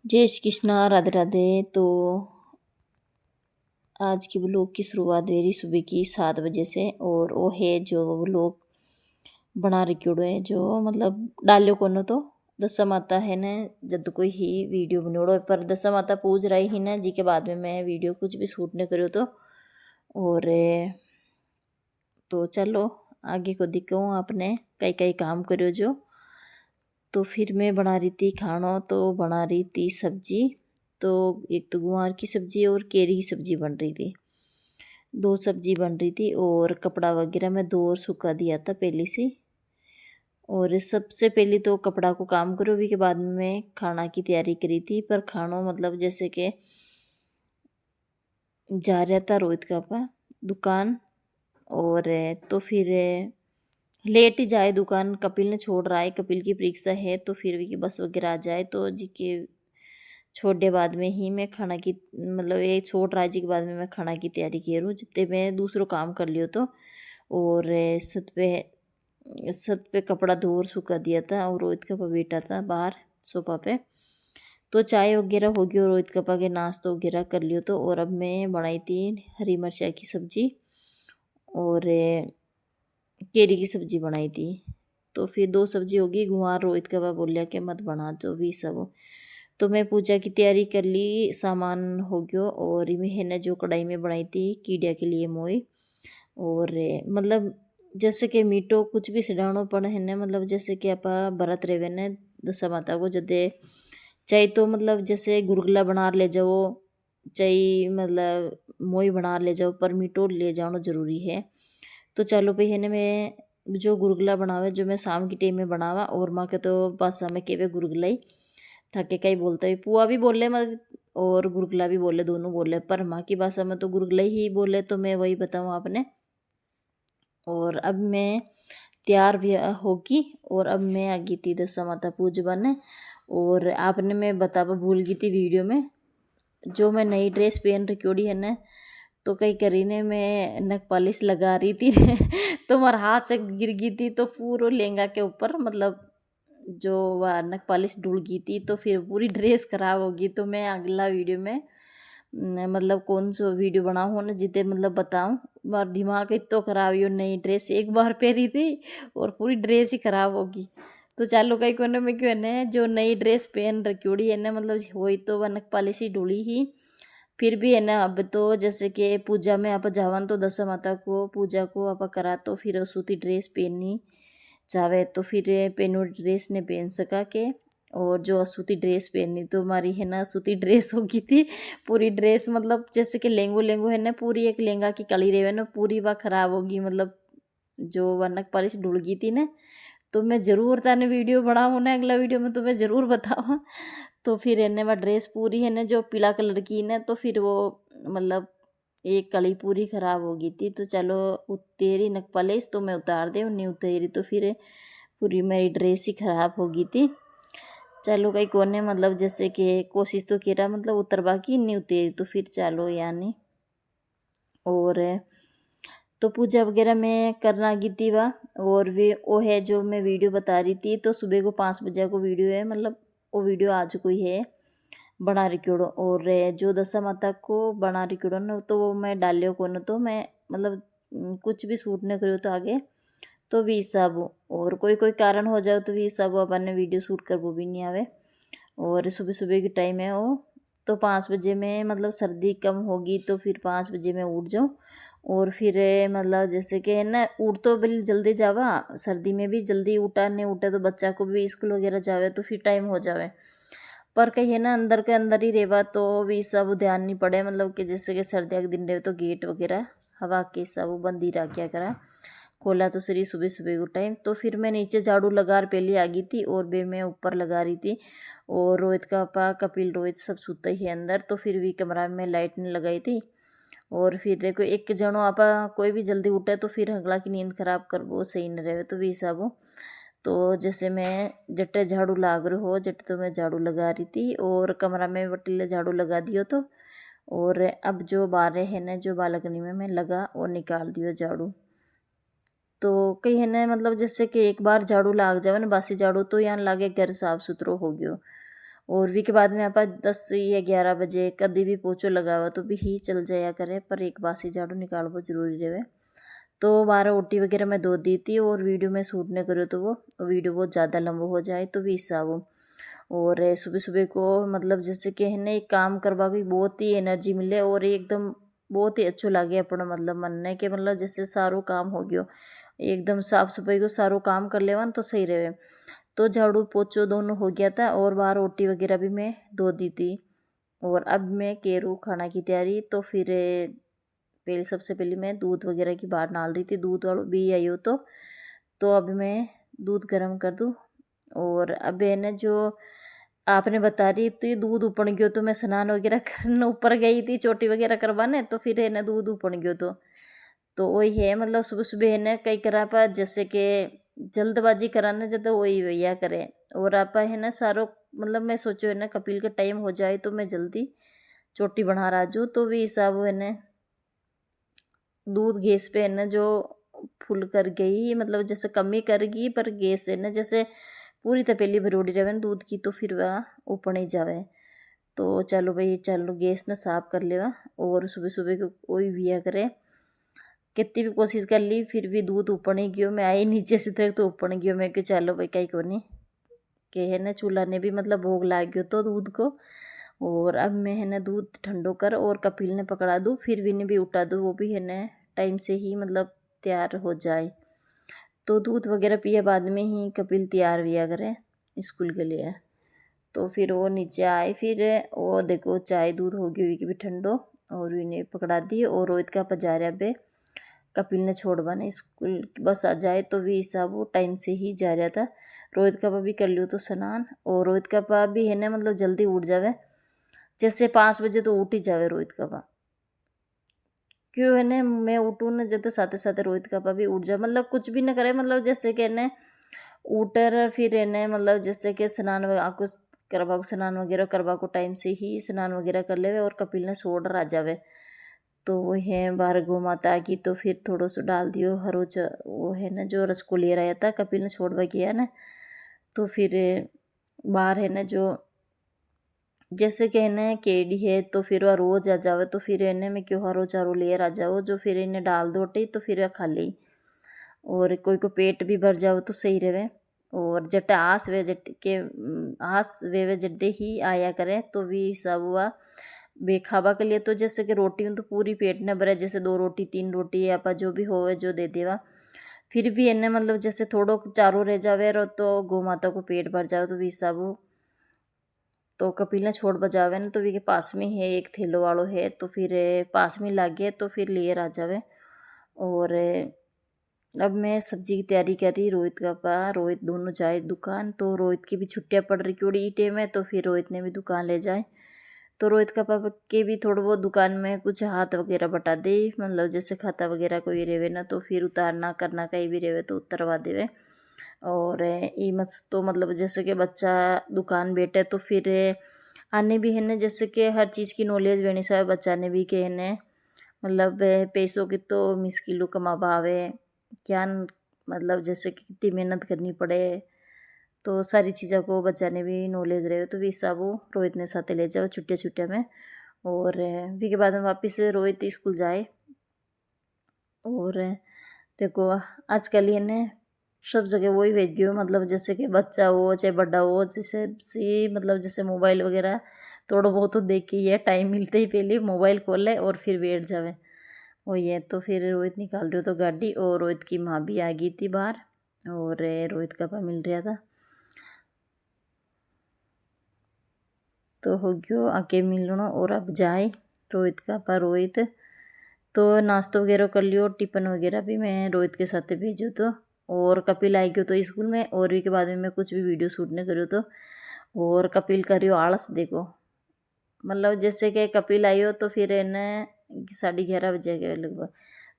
जय श्री कृष्णा, राधे राधे। तो आज की व्लॉग की शुरुआत मेरी सुबह की 7 बजे से, और वो है जो व्लॉग बना रिक्योड़ो है, जो मतलब डालियो कोनो तो दशा माता है न, जद कोई ही वीडियो बनोड़ो है, पर दशा माता पूज रही ही न जी के बाद में मैं वीडियो कुछ भी शूट नहीं करो तो। और तो चलो आगे को दिखाऊँ आपने कई कई काम करो जो। तो फिर मैं बना रही थी खाना, तो बना रही थी सब्जी। तो एक तो गुआर की सब्जी और केरी की सब्जी बन रही थी, दो सब्जी बन रही थी। और कपड़ा वगैरह मैं दो और सुखा दिया था पहले से। और सबसे पहले तो कपड़ा को काम करो, भी के बाद में मैं खाना की तैयारी करी थी। पर खाना मतलब जैसे कि जा रहा था रोहित का अपा दुकान, और तो फिर लेट ही जाए दुकान, कपिल ने छोड़ रहा है, कपिल की परीक्षा है, तो फिर भी बस वगैरह आ जाए तो जी के छोड़ने बाद में ही मैं खाना की मतलब ये छोड़ रहा है जी के बाद में मैं खाना की तैयारी की करूँ, जितने मैं दूसरों काम कर लियो तो। और छत पे कपड़ा धो और सूखा दिया था, और रोहित का बेटा था बाहर सोफा पे। तो चाय वगैरह हो गई और रोहित कपा के नाश्ता वगैरह कर लियो तो। और अब मैं बनाई थी हरी मिर्चा की सब्जी, और केरी की सब्जी बनाई थी। तो फिर दो सब्जी होगी। गुआर रोहित का बोलिया कि मत बना जो भी सब। तो मैं पूजा की तैयारी कर ली, सामान हो गयो। और है ना जो कढ़ाई में बनाई थी कीड़िया के लिए मोई। और मतलब जैसे कि मीठो कुछ भी सडाणो पण है ना, मतलब जैसे कि आप भरत रेवे ने दशा माता को जदे चाहे तो मतलब जैसे गुरगुला बना ले जाओ, चाहे मतलब मोई बना ले जाओ, पर मीठो ले जाना जरूरी है। तो चलो भाई है ना, मैं जो गुरगुला बनावे जो मैं शाम की टाइम में बनावा, और माँ के तो भाषा में केवे गुरगुला ही थके कई बोलते है, पुआ भी बोले मत और गुरगुला भी बोले, दोनों बोले, पर माँ की भाषा में तो गुरगुला ही बोले, तो मैं वही बताऊँ आपने। और अब मैं तैयार भी होगी, और अब मैं आ गई थी दशा माता पूज बने। और आपने मैं बतावा भूल गई थी वीडियो में, जो मैं नई ड्रेस पहन रखी है ना, तो कई करी ने मैं नक पॉलिश लगा रही थी तो मेरे हाथ से गिर गई थी, तो पूरा लहंगा के ऊपर मतलब जो वह नक पॉलिश डूल गई थी, तो फिर पूरी ड्रेस खराब होगी। तो मैं अगला वीडियो में मतलब कौन सा वीडियो बनाऊँ ना जितने मतलब बताऊँ। मार दिमाग इतो खराब हो, नई ड्रेस एक बार पहनी थी और पूरी ड्रेस ही खराब होगी। तो चालू कई कोने में क्यों है ना, जो नई ड्रेस पहन रखी है ना, मतलब वही तो वह नक पॉलिश ही डूली ही। फिर भी है ना, अब तो जैसे कि पूजा में आप जावन तो दशा माता को पूजा को आप करा, तो फिर सूती ड्रेस पहननी चाहे तो फिर पेनू ड्रेस ने पहन सका के। और जो सूती ड्रेस पहननी तो हमारी है ना सूती ड्रेस होगी थी। पूरी ड्रेस मतलब जैसे कि लेंगो लेंगो है ना, पूरी एक लहंगा की कली रहे ना, पूरी वह खराब होगी, मतलब जो वनक पॉलिश डुल गई थी ना। तो मैं ज़रूर ताने वीडियो बनाऊँ ना, अगला वीडियो में तुम्हें ज़रूर बताऊँ। तो फिर है ना वह ड्रेस पूरी है ना जो पीला कलर की ना, तो फिर वो मतलब एक कली पूरी ख़राब हो गई थी। तो चलो उतेरी नक पॉलिश तो मैं उतार दे, नहीं उतेरी तो फिर पूरी मेरी ड्रेस ही ख़राब हो गई थी। चलो कई कोने मतलब जैसे कि कोशिश तो करा मतलब उतरवा की, नहीं उतेरी तो फिर चलो यानी। और तो पूजा वगैरह मैं करना गई थी वह। और वे वो है जो मैं वीडियो बता रही थी, तो सुबह को 5 बजे को वीडियो है, मतलब वो वीडियो आज कोई है बना रिक्योड़ो। और जो दशा माता को बना रिक्योड़ो न, तो वो मैं डालियो को न, तो मैं मतलब कुछ भी शूट नहीं करो तो आगे तो वी सब। और कोई कोई कारण हो जाए तो वी सब अपन ने वीडियो शूट कर वो भी नहीं आवे। और सुबह सुबह की टाइम है वो। तो 5 बजे में मतलब सर्दी कम होगी, तो फिर 5 बजे मैं उठ जाऊँ। और फिर मतलब जैसे कि है ना उठ तो बिल जल्दी जावा, सर्दी में भी जल्दी उठा, नहीं उठा तो बच्चा को भी स्कूल वगैरह जावे तो फिर टाइम हो जावे। पर कहीं है ना अंदर के अंदर ही रेवा तो भी सब ध्यान नहीं पड़े, मतलब कि जैसे कि सर्दियों के दिन रहे तो गेट वगैरह हवा के सब बंद ही रहा, क्या करा खोला तो सरी सुबह सुबह को टाइम। तो फिर मैं नीचे झाड़ू लगा पहले आ गई थी, और बे मैं ऊपर लगा रही थी। और रोहित का पापा कपिल रोहित सब सोते ही अंदर, तो फिर भी कमरा में लाइट नहीं लगाई थी। और फिर देखो एक जनो आपा कोई भी जल्दी उठे तो फिर अगला की नींद खराब कर वो सही न रहे, तो भी सब। तो जैसे मैं जट्टे झाड़ू लाग रहे हो जट्टे, तो मैं झाड़ू लगा रही थी और कमरा में बटिले झाड़ू लगा दियो तो। और अब जो बारे है ना जो बालकनी में मैं लगा और निकाल दियो झाड़ू। तो कई है ना मतलब जैसे कि एक बार झाड़ू लाग जावे ना बासी झाड़ू, तो यहाँ लागे घर साफ सुथरो हो गयो। और वी के बाद में आप 10 या 11 बजे कभी भी पोछो लगावा तो भी ही चल जाया करे, पर एक बासी झाड़ू निकालना जरूरी रहे। तो 12 ओटी वगैरह मैं धो दी थी और वीडियो में शूट नहीं करो तो वो वीडियो बहुत ज़्यादा लंबा हो जाए तो भी हिसाब हो। और सुबह सुबह को मतलब जैसे कि है ना एक काम करवा की बहुत ही एनर्जी मिले और एकदम बहुत ही अच्छो लगे अपना मतलब मन ने कि मतलब जैसे सारो काम हो गयो, एकदम साफ सफाई को सारो काम कर लेवा तो सही रहे। तो झाड़ू पोछो दोनों हो गया था और बाहर रोटी वगैरह भी मैं धो दी थी। और अब मैं केरू खाना की तैयारी। तो फिर पहले सबसे पहले मैं दूध वगैरह की बाहर डाल रही थी, दूध वालों भी आई हो तो अब मैं दूध गर्म कर दूँ। और अब है ना जो आपने बता रही तो ये दूध उपड़ गयो तो मैं स्नान वगैरह करने ऊपर गई थी चोटी वगैरह करवाने, तो फिर है ना दूध उपड़ गयो तो वही है मतलब सुबह सुबह है ना कई करा पा जैसे कि जल्दबाजी कराने जब वही भैया करे। और आप है ना सारो मतलब मैं सोचो है ना कपिल का टाइम हो जाए तो मैं जल्दी चोटी बना राजू, तो भी हिसाब है ना दूध गैस पे है ना जो फुल कर गई मतलब जैसे कमी कर गई, पर गैस है ना जैसे पूरी तपेली भरोड़ी रहे न दूध की तो फिर वह ऊपर ही जावे। तो चलो भाई चलो गैस ना साफ कर लेवा। और सुबह सुबह को कोई भी करे कितनी भी कोशिश कर ली फिर भी दूध ऊपर नहीं गयो, मैं आई नीचे से तक तो ऊपर नहीं गयो। मैं क्यों चलो भाई कहीं को नहीं के है ना चूल्हा ने भी मतलब भोग लाग गयो तो दूध को। और अब मैं है ना दूध ठंडो कर और कपिल ने पकड़ा दूँ फिर भी ने भी उठा दूँ, वो भी है ना टाइम से ही मतलब तैयार हो जाए। तो दूध वगैरह पिए बाद में ही कपिल तैयार हुआ करे स्कूल के लिए। तो फिर वो नीचे आए फिर वो देखो चाय दूध हो गई हुई कि भी ठंडो और इन्हें पकड़ा दी। और रोहित का पजारिया पे कपिल ने छोड़वाना स्कूल बस आ जाए तो भी हिसाब वो टाइम से ही जा रहा था। रोहित का पा भी कर लियो तो स्नान, और रोहित का पा भी है ना मतलब जल्दी उठ जावे, जैसे 5 बजे तो उठ ही जावे रोहित का पा। क्यों है ना मैं उठूँ ना जब साथे साथे रोहित का पा भी उठ जाए, मतलब कुछ भी ना करे मतलब जैसे कि ना उटर फिर है मतलब जैसे कि स्नान आपको करवा को स्नान वगैरह करवा को टाइम से ही स्नान वगैरह कर लेवे और कपिल ने सोडर आ जावे। तो वो है भार्गव माता की तो फिर थोड़ा सो डाल दियो हरोज वो है ना जो रसको ले रहा था कपिल ने छोड़वा किया ना। तो फिर बाहर है ना जो जैसे कहना है केडी है तो फिर वह रोज आ जावे तो फिर इन्हें में क्यों हरो चारो लेयर आ जाओ जो फिर इन्हें डाल दो टे तो फिर वह खा ली। और कोई को पेट भी भर जाओ तो सही रहे। और जट्टे आस वे जट्टे के आस वे जड्डे ही आया करे तो भी सब हुआ वे खावा के लिए। तो जैसे कि रोटी हूँ तो पूरी पेट न भरे, जैसे 2 रोटी 3 रोटी या पा जो भी होवे जो दे देवा। फिर भी इन्हें मतलब जैसे थोड़ो चारो रह जावे रो तो गौ माता को पेट भर जाओ तो भी सब तो कपिल ने छोड़ बजावे न तो वी के पास में है एक थैलो वालो है तो फिर पास में लाग गया तो फिर लिए आ जावे। और अब मैं सब्जी की तैयारी कर रही, रोहित का पा रोहित दोनों जाए दुकान। तो रोहित की भी छुट्टियां पड़ रही क्योंकि ई टाइम है तो फिर रोहित ने भी दुकान ले जाए। तो रोहित का पापा के भी थोड़ा बहुत दुकान में कुछ हाथ वगैरह बटा दे, मतलब जैसे खाता वगैरह कोई रेवे ना तो फिर उतारना करना कहीं भी रेवे तो उतरवा देवे। और ई मस तो मतलब जैसे कि बच्चा दुकान बैठे तो फिर आने भी है ना जैसे कि हर चीज़ की नॉलेज लेनी चाहिए बच्चा ने भी कि है न मतलब पैसों की तो मिसकिलो कमा पावे क्या मतलब जैसे कि कितनी मेहनत करनी पड़े। तो सारी चीज़ों को बच्चा ने भी नॉलेज रहे तो भी सब वो रोहित ने साथ ले जाओ छुट्टिया छुट्टिया में। और भी के बाद में वापस रोहित स्कूल जाए। और देखो आजकल ये ने सब जगह वही भेज गयो मतलब जैसे कि बच्चा हो चाहे बड़ा हो जैसे सी मतलब जैसे मोबाइल वगैरह थोड़ा बहुत तो देखे ही है, टाइम मिलते ही पहले मोबाइल खोल ले और फिर बैठ जावे वही है। तो फिर रोहित निकाल रहे हो तो गाड़ी और रोहित की माँ भी आ गई थी बाहर और रोहित का पा मिल रहा था। तो हो गयो आके मिलना और अब जाए रोहित का पा रोहित तो नाश्ता वगैरह कर लियो, टिफिन वगैरह भी मैं रोहित के साथ भेजो तो। और कपिल आई गयो तो स्कूल में और भी के बाद में मैं कुछ भी वीडियो शूट नहीं करो तो। और कपिल करियो आलस देखो मतलब जैसे कि कपिल आयो तो फिर इन्हें 11:30 बजे गए लगभग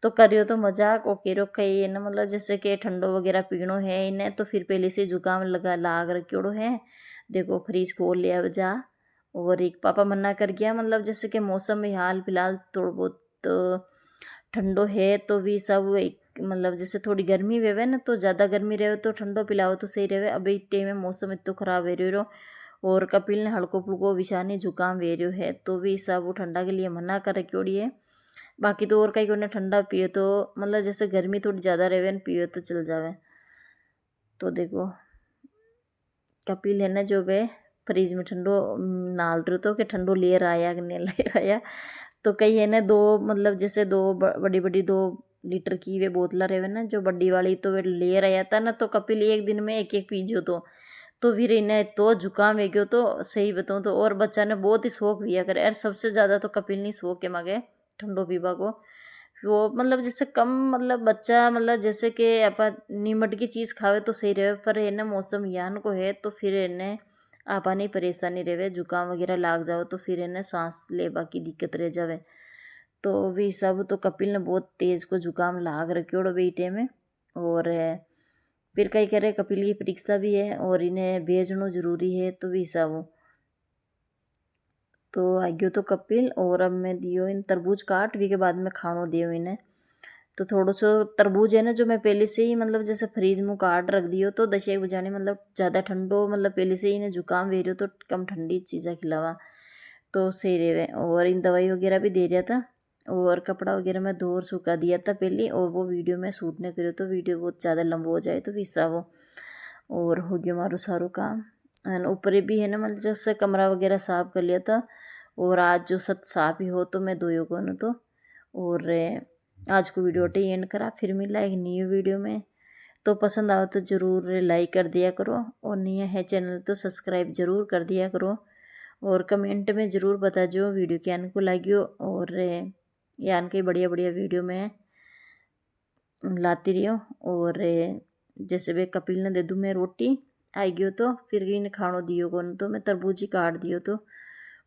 तो करियो तो मजाक ओके रखा ये ना मतलब जैसे कि ठंडो वगैरह पीनो है इन्हें तो फिर पहले से जुकाम लगा लाग रखियो है। देखो फ्रीज खोल लिया जा और एक पापा मना कर गया मतलब जैसे कि मौसम में हाल फिलहाल थोड़ा बहुत तो ठंडो है तो भी सब एक मतलब जैसे थोड़ी गर्मी वेवे ना तो ज़्यादा गर्मी रहे तो ठंडो पिलाओ तो सही रहे। अभी टाइम में मौसम इतना खराब है रहो और कपिल ने हल्को फुल्को विषानी जुकाम वेरियो है तो भी सब वो ठंडा के लिए मना कर रखी है। बाकी तो और कहीं को ठंडा पियो तो मतलब जैसे गर्मी थोड़ी ज़्यादा रहे न पियो तो चल जावे। तो देखो कपिल है ना जो वे फ्रिज में ठंडो नाल रहे तो कि ठंडो लेर आया कि नहीं लेर आया। तो कई है ना दो मतलब जैसे दो बड़ी बड़ी 2 लीटर की वे बोतला रहे ना जो बड़ी वाली तो वे लेर आया था ना। तो कपिल एक दिन में एक एक पीजो तो फिर इन्हें तो जुकाम है गयो। तो सही बताऊँ तो और बच्चा ने बहुत ही शौक पिया करे यार। सबसे ज़्यादा तो कपिल नहीं शौक है मगे ठंडो पीवा को। वो मतलब जैसे कम मतलब बच्चा मतलब जैसे कि आपा नीमट की चीज़ खावे तो सही रहे पर है ना मौसम यान को है तो फिर इन्हें आपा नहीं परेशानी रहे जुकाम वगैरह लाग जाओ तो फिर इन्हें सांस लेवा की दिक्कत रह जावे। तो वे सब तो कपिल ने बहुत तेज़ को जुकाम लाग रखियो बेटे में। और फिर कई कह रहे कपिल की परीक्षा भी है और इन्हें भेजना जरूरी है तो भी सब तो आ गयो तो कपिल। और अब मैं दियो इन तरबूज काट वी के बाद में खानो दियो इन्हें। तो थोड़ा सो तरबूज है ना जो मैं पहले से ही मतलब जैसे फ्रीज में काट रख दियो तो 10 एक बजाने मतलब ज़्यादा ठंडो मतलब पहले से ही इन्हें जुकाम वे रही तो कम ठंडी चीज़ें खिलावा तो सही रहे। और इन दवाई वगैरह भी दे रहा था और कपड़ा वगैरह मैं धो और सुखा दिया था पहले। और वो वीडियो में शूट नहीं करो तो वीडियो बहुत ज़्यादा लंबा हो जाए तो विसा वो। और हो गया मारो सारो काम एंड ऊपर भी है ना मतलब जैसे कमरा वगैरह साफ कर लिया था। और आज जो सत साफ ही हो तो मैं धोयो को न तो। और आज को वीडियो टे एंड करा फिर मिला एक न्यू वीडियो में। तो पसंद आओ तो ज़रूर लाइक कर दिया करो और नया है चैनल तो सब्सक्राइब ज़रूर कर दिया करो। और कमेंट में ज़रूर बता जो वीडियो क्या को लगियो। और यान के बढ़िया बढ़िया वीडियो में लाती रही हूँ। और जैसे वे कपिल ने दे दूँ मैं रोटी आई गयो तो फिर इन्हें खानो दियो को तो मैं तरबूज ही काट दियो तो।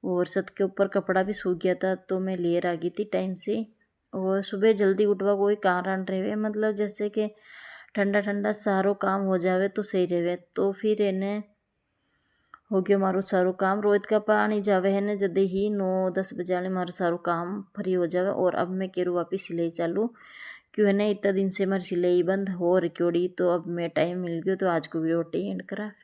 और छत के ऊपर कपड़ा भी सूख गया था तो मैं लेर आ गई थी टाइम से। और सुबह जल्दी उठवा कोई कारण रहे मतलब जैसे कि ठंडा ठंडा सारो काम हो जावे तो सही रहे। तो फिर इन्हें हो गया मारो सारो काम रोहित का पानी जावे है ना जदे ही 9-10 बजे मारो सारो काम फ्री हो जावे। और अब मैं केरू वापिस सिलाई चालू क्यों है ना इतना दिन से मेरी सिलाई बंद हो रिकॉर्डी तो अब मैं टाइम मिल गयो तो आज को वीडियो एंड करा।